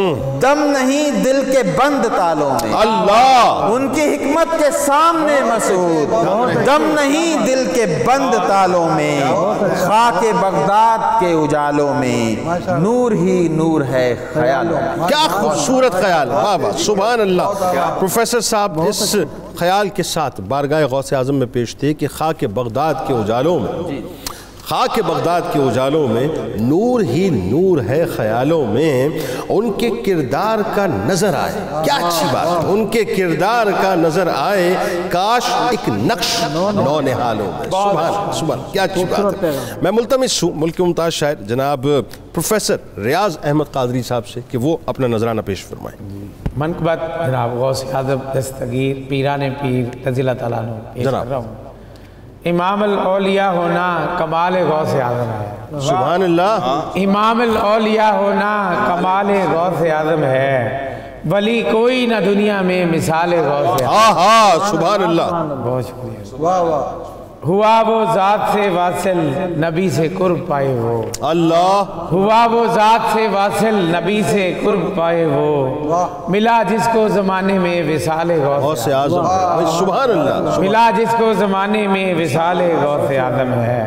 [SPEAKER 2] دم نہیں دل کے بند تالوں میں.
[SPEAKER 1] اللہ.
[SPEAKER 2] ان کی حکمت کے سامنے مسعود، دم نہیں دل کے بند تالوں میں. خاک بغداد کے اجالوں میں نور ہی نور ہے خیالوں میں.
[SPEAKER 1] کیا خوبصورت خیال. واہ واہ. سبحان اللہ. پروفیسر صاحب اس خیال کے ساتھ بارگاہ غوث اعظم میں پیش تھے کہ خاک بغداد کے اجالوں میں، خاک بغداد کے اجالوں میں نور ہی نور ہے خیالوں میں. ان کے کردار کا نظر آئے. کیا اچھی بات ہے. ان کے کردار کا نظر آئے، کاش ایک نقش نو نہالوں میں. سبحان سبحان. کیا اچھی بات ہے. میں ملتمس ہوں ملک کے ممتاز شاعر جناب پروفیسر ریاض احمد قادری صاحب سے کہ وہ اپنا نظرانہ پیش فرمائیں.
[SPEAKER 3] منقبت جناب غوث اعظم دستگیر پیران پیر رضی اللہ تعالیٰ عنہ پیش کر رہا ہوں. امام الاولیاء ہونا کمال غوث اعظم ہے.
[SPEAKER 1] سبحان اللہ.
[SPEAKER 3] امام الاولیاء ہونا کمال غوث اعظم ہے، ولی کوئی نہ دنیا میں مثال غوث اعظم.
[SPEAKER 1] سبحان اللہ.
[SPEAKER 3] بہت شکریہ. ہوا وہ ذات سے واصل نبی سے قرب پائے وہ.
[SPEAKER 1] اللہ.
[SPEAKER 3] ہوا وہ ذات سے واصل نبی سے قرب پائے وہ، ملا جس کو زمانے میں وصال غوث اعظم.
[SPEAKER 1] سبحان اللہ.
[SPEAKER 3] ملا جس کو زمانے میں وصال غوث اعظم ہے.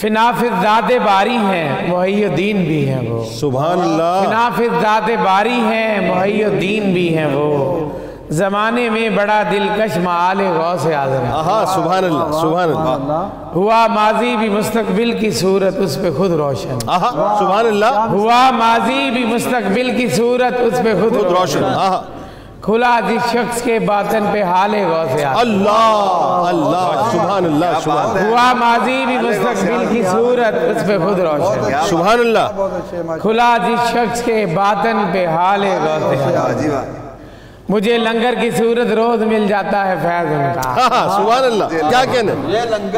[SPEAKER 3] فنافذ ذات باری ہیں محی الدین بھی ہیں وہ.
[SPEAKER 1] سبحان اللہ.
[SPEAKER 3] فنافذ ذات باری ہیں محی الدین بھی ہیں وہ، زمانے میں بڑا دلکش معال غوث اعظم ہے.
[SPEAKER 1] سبحان اللہ. سبحان اللہ.
[SPEAKER 3] ہوا ماضی بھی مستقبل کی صورت اس پہ خود روشن.
[SPEAKER 1] سبحان اللہ.
[SPEAKER 3] ہوا ماضی بھی مستقبل کی صورت اس پہ خود روشن. کھلا جس شخص کے باطن پہ حال غوث اعظم.
[SPEAKER 1] اللہ اللہ. سبحان اللہ. سبحان.
[SPEAKER 3] ہوا ماضی بھی مستقبل کی صورت اس پہ خود روشن.
[SPEAKER 1] سبحان اللہ.
[SPEAKER 3] کھلا جس شخص کے باطن پہ حال غوث اعظم. مجھے لنگر کی صورت روز مل جاتا ہے فیض ان کا.
[SPEAKER 1] سبحان اللہ. کیا کہنے.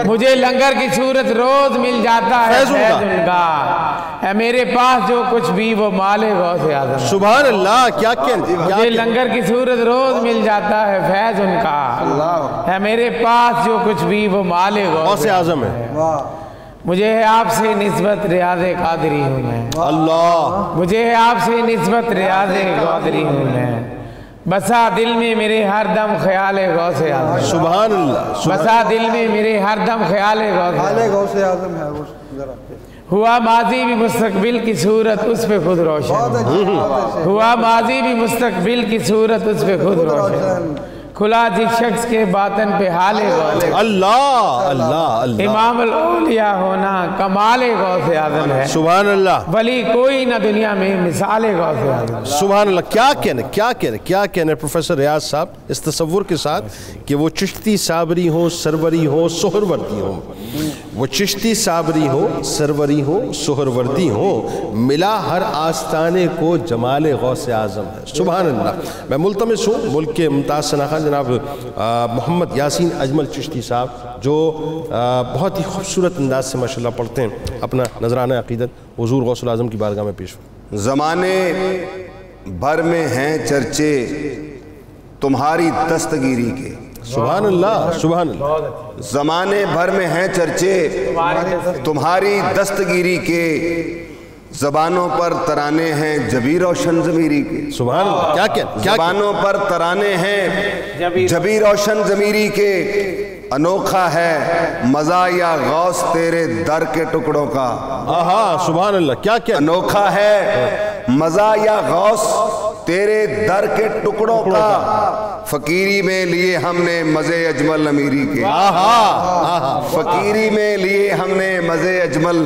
[SPEAKER 3] مجھے لنگر کی صورت روز مل جاتا ہے فیض ان کا، ہے میرے پاس جو کچھ بھی وہ مال غوث اعظم.
[SPEAKER 1] سبحان اللہ. کیا کہنے.
[SPEAKER 3] مجھے لنگر کی صورت روز مل جاتا ہے فیض ان کا، ہے میرے پاس جو کچھ بھی وہ مال غوث
[SPEAKER 1] اعظم ہے.
[SPEAKER 3] مجھے ہے آپ سے نسبت ریاض قادری ہوں میں.
[SPEAKER 1] اللہ.
[SPEAKER 3] مجھے ہے آپ سے نسبت ریاض قادری ہوں میں، بسا دل میں میرے ہر دم خیال غوث اعظم.
[SPEAKER 1] سبحان اللہ.
[SPEAKER 3] بسا دل میں میرے ہر دم خیال غوث
[SPEAKER 6] اعظم ہے.
[SPEAKER 3] ہوا ماضی بھی مستقبل کی صورت اس پہ خود روشن. ہوا ماضی بھی مستقبل کی صورت اس پہ خود روشن. کھلا جس شخص کے باطن پہ حال غوث.
[SPEAKER 1] اللہ اللہ.
[SPEAKER 3] امام الاولیاء ہونا کمال غوث اعظم ہے.
[SPEAKER 1] سبحان اللہ.
[SPEAKER 3] ولی کوئی نہ دنیا میں مثال غوث اعظم.
[SPEAKER 1] سبحان اللہ. کیا کہنے پروفیسر ریاض صاحب اس تصور کے ساتھ کہ وہ چشتی صابری ہوں، سروری ہوں، سہروردی ہوں، وہ چشتی صابری ہو، سروری ہو، سہروردی ہو، ملا ہر آستانے کو جمال غوث اعظم ہے۔ سبحان اللہ۔ میں ملتمس ہوں ملک کے ممتاز شناخت جناب محمد یاسین اجمل چشتی صاحب، جو بہت ہی خوبصورت انداز سے ماشاءاللہ پڑھتے ہیں، اپنا نذرانہ عقیدت حضور غوث الاعظم کی بارگاہ میں پیش ہوں۔
[SPEAKER 4] زمانے بھر میں ہیں چرچے تمہاری دستگیری کے۔
[SPEAKER 1] سبحان اللہ، سبحان اللہ۔
[SPEAKER 4] زمانے بھر میں ہیں چرچے تمہاری دستگیری کے، زبانوں پر ترانے ہیں جبی روشن ضمیری کے۔
[SPEAKER 1] سبحان اللہ۔ کیا
[SPEAKER 4] زبانوں پر ترانے ہیں جبی روشن ضمیری کے، انوکھا ہے مزہ یا غوث تیرے در کے ٹکڑوں کا۔
[SPEAKER 1] سبحان اللہ۔ کیا
[SPEAKER 4] انوکھا ہے مزہ یا غوث تیرے در کے ٹکڑوں کا، فقیری میں لیے ہم نے مزے اجمل امیری کے۔ فقیری میں لیے ہم نے مزے اجمل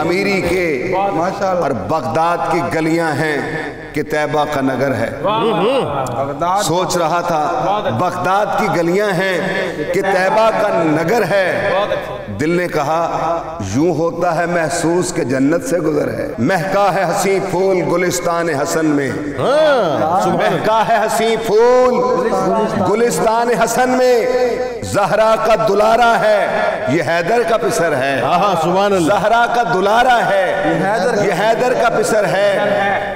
[SPEAKER 4] امیری کے، اور بغداد کی گلیاں ہیں کہ طیبہ کا نگر ہے۔ سوچ رہا تھا بغداد کی گلیاں ہیں کہ طیبہ کا نگر ہے، دل نے کہا یوں ہوتا ہے محسوس کہ جنت سے گزر ہے۔ مہکا ہے حسین پھول گلستان حسن میں، مہکا ہے حسین پھول گلستان حسن میں، زہرا کا دلارا ہے یہ حیدر کا پسر ہے۔ زہرا کا دلارا ہے یہ حیدر کا پسر ہے،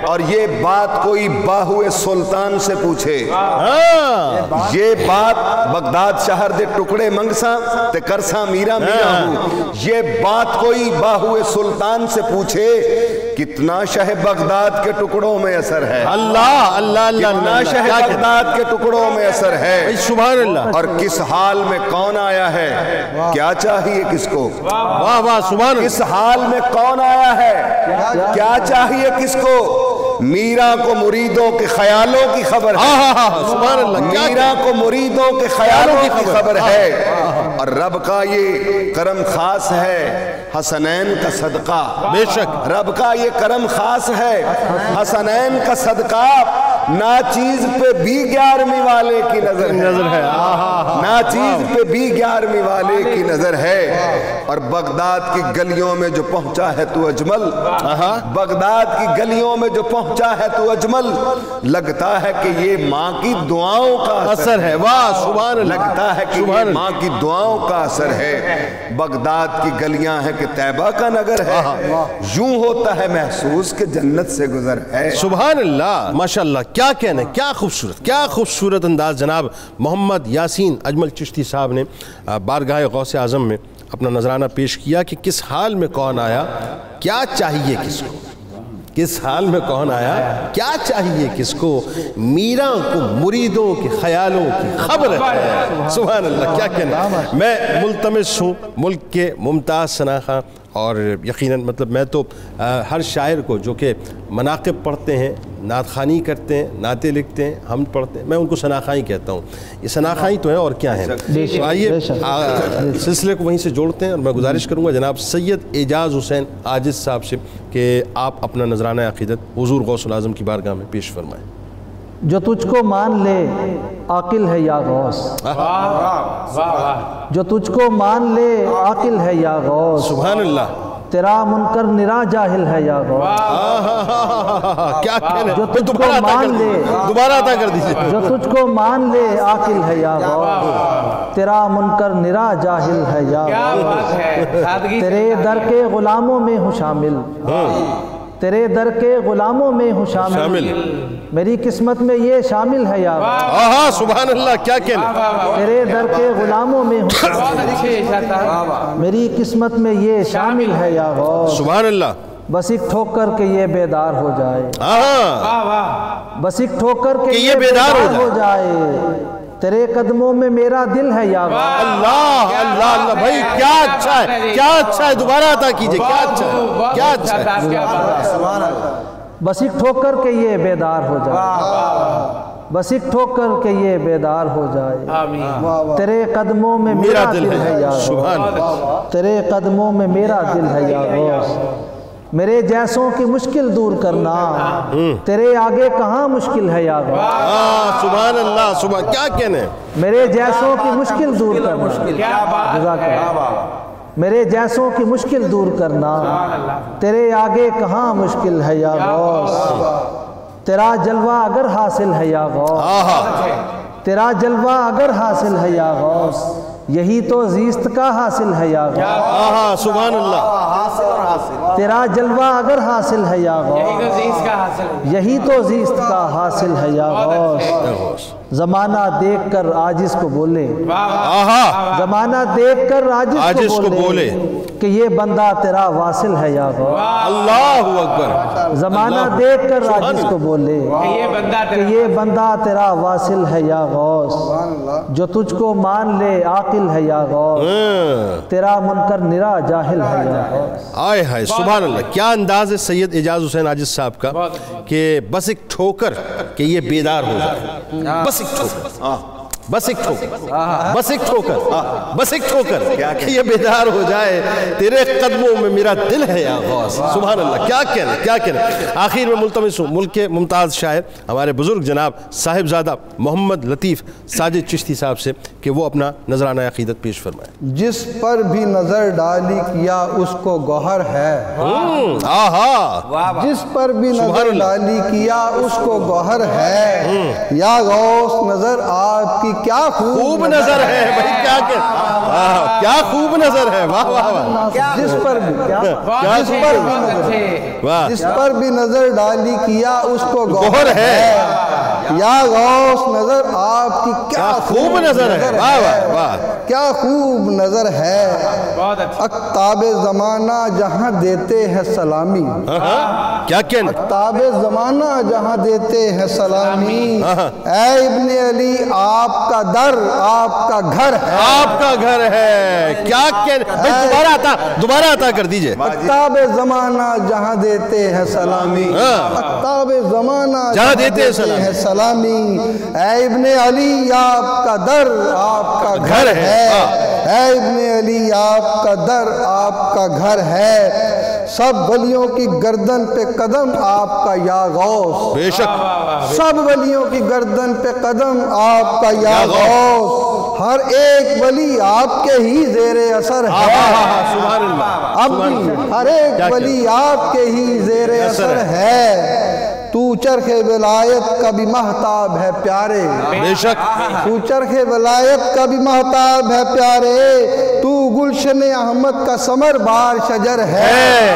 [SPEAKER 4] اور یہ بات کوئی باہوئے سلطان سے پوچھے، یہ بات بغداد شہر دے ٹکڑے منگساں تے کرساں میرا میرا ہوں، یہ بات کوئی باہوئے سلطان سے پوچھے، کتنا شہ بغداد کے ٹکڑوں میں اثر ہے۔ اللہ اللہ اللہ، کتنا شہ بغداد کے ٹکڑوں میں اثر ہے۔
[SPEAKER 1] سبحان اللہ۔
[SPEAKER 4] اور کس حال میں کون آیا ہے کیا چاہیے کس کو؟
[SPEAKER 1] واہ واہ سبحان اللہ۔
[SPEAKER 4] کس حال میں کون آیا ہے کیا چاہیے کس کو؟ میرا کو مریدوں کے خیالوں کی خبر ہے۔
[SPEAKER 1] سبحان اللہ۔
[SPEAKER 4] میرا کو مریدوں کے خیالوں کی خبر ہے، اور رب کا یہ کرم خاص ہے حسنین کا صدقہ۔
[SPEAKER 1] بے شک
[SPEAKER 4] رب کا یہ کرم خاص ہے حسنین کا صدقہ، ناچیز پہ بھی 11ویں والے کی نظر ہے، ناچیز پہ بھی 11ویں والے کی نظر ہے۔ اور بغداد کی گلیوں میں جو پہنچا ہے تو اجمل، بغداد کی گلیوں میں جو پہنچا ہے تو اجمل، لگتا ہے کہ یہ ماں کی دعاؤں کا
[SPEAKER 1] اثر ہے۔ واہ سبحان اللہ۔
[SPEAKER 4] لگتا ہے کہ یہ ماں کی دعاؤں کا اثر ہے۔ بغداد کی گلیاں ہیں کہ طیبہ کا نگر ہے، یوں ہوتا ہے محسوس کہ جنت سے گزر ہے۔
[SPEAKER 1] سبحان اللہ، ماشاءاللہ۔ کیا کہنے، کیا خوبصورت انداز جناب محمد یاسین اجمل چشتی صاحب نے بارگاہ غوث اعظم میں اپنا نذرانہ پیش کیا کہ کس حال میں کون آیا کیا چاہیے کس کو، کس حال میں کون آیا کیا چاہیے کس کو، میرا کو مریدوں کے خیالوں کی خبر ہے۔ سبحان اللہ۔ کیا کہنا، میں ملتمس ہوں ملک کے ممتاز شناخواں، اور یقیناً مطلب میں تو ہر شاعر کو جو کہ مناقب پڑھتے ہیں، نعت خوانی کرتے ہیں، نعتیں لکھتے ہیں، ہم پڑھتے ہیں، میں ان کو شناخوائی کہتا ہوں۔ یہ شناخوائی تو ہے اور کیا ہے۔ آئیے سلسلے کو وہیں سے جوڑتے ہیں، اور میں گزارش کروں گا جناب سید اعجاز حسین عاجز صاحب سے کہ آپ اپنا نذرانہ عقیدت حضور غوث الاعظم کی بارگاہ میں پیش فرمائیں۔
[SPEAKER 5] جو تجھ کو مان لے عاقل ہے یا غوث، جو تجھ کو مان لے عاقل ہے یا غوث،
[SPEAKER 1] سبحان اللہ۔
[SPEAKER 5] تیرا منکر نرا جاہل ہے یا غوث،
[SPEAKER 1] کیا کہنے،
[SPEAKER 5] جو تجھ کو مان لے،
[SPEAKER 1] دوبارہ عطا کر دیجئے،
[SPEAKER 5] جو تجھ کو مان لے عاقل ہے یا غوث، تیرا منکر نرا جاہل ہے یا غوث، تیرے در کے غلاموں میں ہوں شامل، تیرے در کے غلاموں میں ہوں شامل، میری قسمت میں یہ شامل ہے یا غوث،
[SPEAKER 1] سبحان اللہ۔ کیا کہنا،
[SPEAKER 5] تیرے در کے غلاموں میں ہوں شامل، میری قسمت میں یہ شامل ہے یا غوث،
[SPEAKER 1] سبحان اللہ۔
[SPEAKER 5] بس ایک ٹھوکر کے یہ بیدار ہو جائے، بس ایک ٹھوکر کے یہ بیدار ہو جائے، تیرے قدموں میں میرا دل ہے یا غوث۔
[SPEAKER 1] اللہ اللہ اللہ، بھائی کیا اچھا ہے، کیا اچھا ہے، دوبارہ عطا کیجئے، کیا اچھا ہے، کیا اچھا ہے۔
[SPEAKER 5] بس ایک ٹھوکر کے یہ بیدار ہو جائے، بس ایک ٹھوکر کے یہ بیدار ہو جائے، تیرے قدموں میں میرا دل ہے یا غوث، تیرے قدموں میں میرا دل ہے یا غوث، میرے جیسوں کی مشکل دور کرنا، تیرے آگے کہاں مشکل ہے یا غوث،
[SPEAKER 1] سبحان اللہ، سبحان، کیا کہنے،
[SPEAKER 5] میرے جیسوں کی مشکل دور کرنا، میرے جیسوں کی مشکل دور کرنا تیرے آگے کہاں مشکل ہے یا غوث تیرا جلوہ اگر حاصل ہے یا غوث تیرا جلوہ اگر حاصل ہے یا غوث یہی تو زیست کا حاصل ہے یا غوث
[SPEAKER 1] سبحان اللہ
[SPEAKER 5] تیرا جلوہ اگر حاصل ہے یا غوث یہی تو زیست کا حاصل ہے یا غوث زمانہ دیکھ کر عاجز کو بولے زمانہ دیکھ کر عاجز کو بولے کہ یہ بندہ تیرا واصل ہے یا غوث
[SPEAKER 1] اللہ اکبر
[SPEAKER 5] زمانہ دیکھ کر عاجز کو بولے کہ یہ بندہ تیرا واصل ہے یا غوث جو تجھ کو مان لے عاقل ہے یا غوث تیرا منکر نرا جاہل ہے یا غوث
[SPEAKER 1] آئے ہائے سبحان اللہ کیا انداز ہے سید اعجاز حسین عاجز صاحب کا کہ بس ایک ٹھوکر کہ یہ بیدار ہو جائے بس ایک ٹھوکر بس ایک ٹھوکر بس ایک ٹھوکر بس ایک ٹھوکر کہ یہ بیدار ہو جائے تیرے قدموں میں میرا دل ہے یا غوث سبحان اللہ کیا کہنا کیا کہنا آخر میں ملتمس ہوں ملک کے ممتاز شاعر ہمارے بزرگ جناب صاحبزادہ محمد لطیف ساجد چشتی صاحب سے کہ وہ اپنا نذرانہ عقیدت پیش فرمائے
[SPEAKER 6] جس پر بھی نظر ڈالی کیا اس کو گوہر ہے جس پر بھی نظر ڈالی کیا اس کو گوہر ہے یا غوث نظر آپ کی کیا خوب
[SPEAKER 1] نظر ہے بھائی کیا خوب نظر ہے واہ واہ واہ
[SPEAKER 6] جس پر بھی نظر ڈالی کیا اس کو گوہر ہے یا غوث نظر آپ کی کیا خوب نظر ہے واہ واہ واہ کیا خوب نظر ہے اقطاب زمانہ جہاں دیتے ہیں سلامی
[SPEAKER 1] کیا کہنا
[SPEAKER 6] اقطاب زمانہ جہاں دیتے ہیں سلامی اے ابن علی آپ کا در آپ کا گھر ہے
[SPEAKER 1] آپ کا گھر ہے کیا کہنا دوبارہ عطا کر دیجئے
[SPEAKER 6] اقطاب زمانہ جہاں دیتے ہیں سلامی اقطاب زمانہ جہاں دیتے ہیں سلامی اے ابن علی آپ کا در آپ کا گھر ہے اے ابن علی آپ کا در آپ کا گھر ہے سب ولیوں کی گردن پہ قدم آپ کا یا غوث
[SPEAKER 1] بے شک
[SPEAKER 6] سب ولیوں کی گردن پہ قدم آپ کا یا غوث ہر ایک ولی آپ کے ہی زیر اثر ہے
[SPEAKER 1] سبحان اللہ
[SPEAKER 6] اب بھی ہر ایک ولی آپ کے ہی زیر اثر ہے تو چرخ ولایت کا بھی مہتاب ہے پیارے
[SPEAKER 1] بے شک
[SPEAKER 6] تو چرخ ولایت کا بھی مہتاب ہے پیارے تو گلشن احمد کا ثمر بار شجر ہے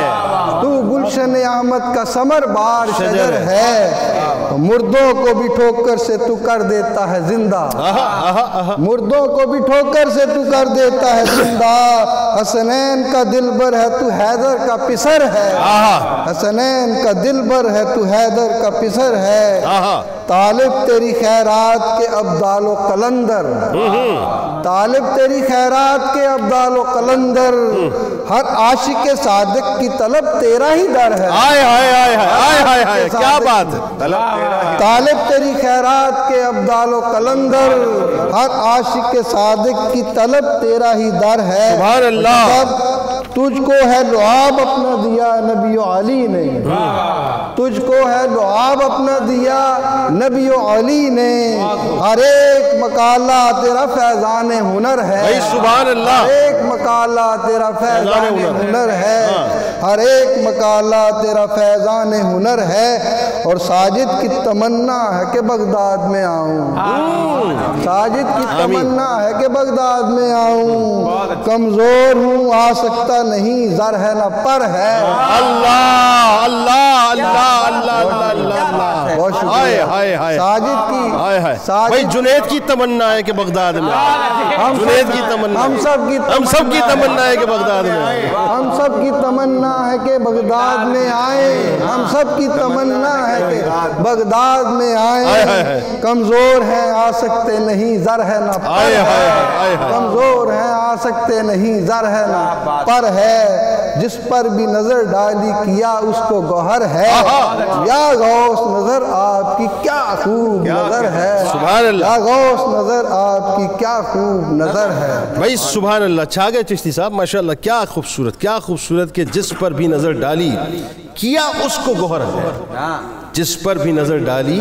[SPEAKER 6] تو گلشن احمد کا ثمر بار شجر ہے مردوں کو بھی ٹھوکر سے تو کر دیتا ہے زندہ مردوں کو بھی ٹھوکر سے تو کر دیتا ہے زندہ حسنین کا دل بر ہے تو حیدر کا پسر ہے حسنین کا دل بر ہے تو حیدر کا پسر ہے طالب تیری خیرات کے ابدال و قلندر طالب تیری خیرات کے ابدال و قلندر ہر عاشق صادق کی طلب تیرا ہی در ہے
[SPEAKER 1] کیا بات ہے
[SPEAKER 6] طالب تیری خیرات کے ابدال و قلندر ہر عاشق صادق کی طلب تیرا ہی در ہے
[SPEAKER 1] سبحان اللہ
[SPEAKER 6] تجھ کو ہے لعاب اپنا دیا نبی علی نے تجھ کو ہے لعاب اپنا دیا نبی علی نے ہر ایک مقالہ تیرا فیضان ہنر ہے
[SPEAKER 1] سبحان اللہ
[SPEAKER 6] ہر ایک مقالہ تیرا فیضان ہنر ہے ہر ایک مقالہ تیرا فیضان ہنر ہے اور ساجد کی تمنا ہے کہ بغداد میں آؤں ساجد کی تمنا ہے کہ بغداد میں آؤں کمزور ہوں آ سکتا نہیں زر ہے نہ پر ہے
[SPEAKER 1] اللہ اللہ اللہ اللہ اللہ
[SPEAKER 6] بہت شکریہ ساجد کی
[SPEAKER 1] بھائی جنید کی تمنا ہے کہ بغداد میں جنید کی تمنا
[SPEAKER 6] ہم سب کی
[SPEAKER 1] تمنا ہے کہ بغداد میں
[SPEAKER 6] ہم سب کی تمنا ہے کہ بغداد میں آئیں ہم سب کی تمنا ہے کہ بغداد میں آئیں کمزور ہیں آ سکتے نہیں زر ہے نہ پر ہے کمزور ہیں آ سکتے نہیں زر ہے نہ پر ہے جس پر بھی نظر ڈالی کیا اس کو گوہر ہے یا غوث نظر آپ کی کیا خوب نظر ہے،
[SPEAKER 1] سبحان اللہ،
[SPEAKER 6] یا غوث نظر آپ کی کیا خوب نظر ہے۔
[SPEAKER 1] بھائی سبحان اللہ، چھا گئے چشتی صاحب، ماشاءاللہ، کیا خوبصورت، کیا خوبصورت کہ جس پر بھی نظر ڈالی کیا اس کو گوہر ہے، جس پر بھی نظر ڈالی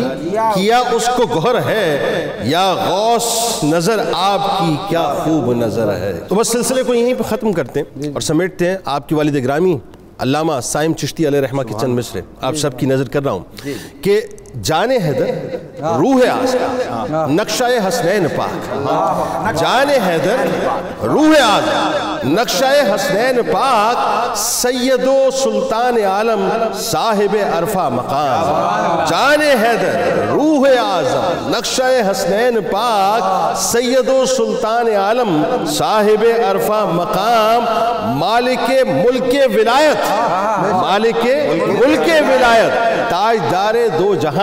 [SPEAKER 1] کیا اس کو گوہر ہے، یا غوث نظر آپ کی کیا خوب نظر ہے۔ تو بس سلسلے کو یہیں پہ ختم کرتے ہیں اور سمیٹتے ہیں۔ آپ کی والد گرامی علامہ سائم چشتی علیہ رحمہ کی چند مصرے آپ سب کی نظر کر رہا ہوں کہ جان حیدر روح آزم نقشہ حسنین پاک، جان حیدر روح آزم نقشہ حسنین پاک، سید و سلطان عالم صاحب عرفہ مقام، جان حیدر روح آزم نقشہ حسنین پاک، سید و سلطان عالم صاحب عرفہ مقام، مالک ملک ولایت، مالک ملک ولایت، تاجدار دو جہاں،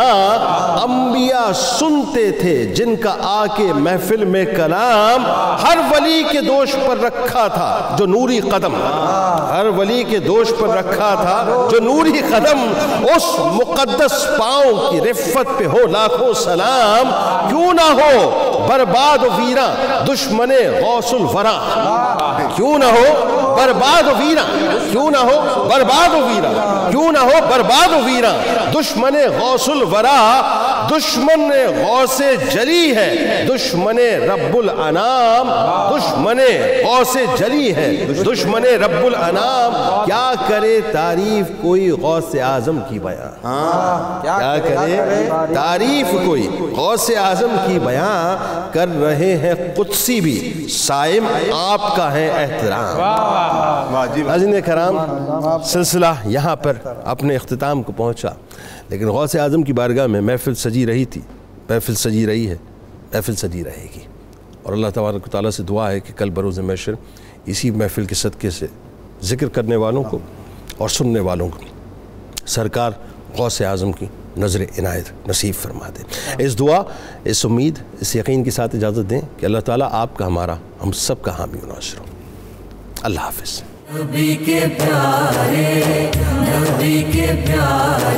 [SPEAKER 1] انبیاء سنتے تھے جن کا آ کے محفل میں کلام، ہر ولی کے دوش پر رکھا تھا جو نوری قدم، ہر ولی کے دوش پر رکھا تھا جو نوری قدم، اس مقدس پاؤں کی رفت پہ ہو لاکھوں سلام، کیوں نہ ہو برباد و ویراں دشمن غوث الورا، کیوں نہ ہو برباد و ویراں، کیوں نہ ہو برباد و ویراں، کیوں نہ ہو برباد و ویراں دشمن غوث الورا، دشمن غوث جلی ہے، دشمن رب الانام، دشمن غوث جلی ہے، دشمن رب الانام، کیا کرے تعریف کوئی غوث اعظم کی بیان، کیا کرے تعریف کوئی غوث اعظم کی بیان، کر رہے ہیں قدسی بھی سائم آپ کا ہے احترام۔ عزیزِ کرام، سلسلہ یہاں پر اپنے اختتام کو پہنچا، لیکن غوث اعظم کی بارگاہ میں محفل سجی رہی تھی، محفل سجی رہی ہے، محفل سجی رہے گی، اور اللہ تبارک و تعالیٰ سے دعا ہے کہ کل بروز محشر اسی محفل کے صدقے سے ذکر کرنے والوں کو اور سننے والوں کو سرکار غوث اعظم کی نظر عنایت نصیب فرما دے۔ اس دعا، اس امید، اس یقین کے ساتھ اجازت دیں کہ اللہ تعالیٰ آپ کا، ہمارا، ہم سب کا حامی و ناصر ہو۔ اللہ حافظ۔
[SPEAKER 7] نبی کے پیارے، نبی کے پیارے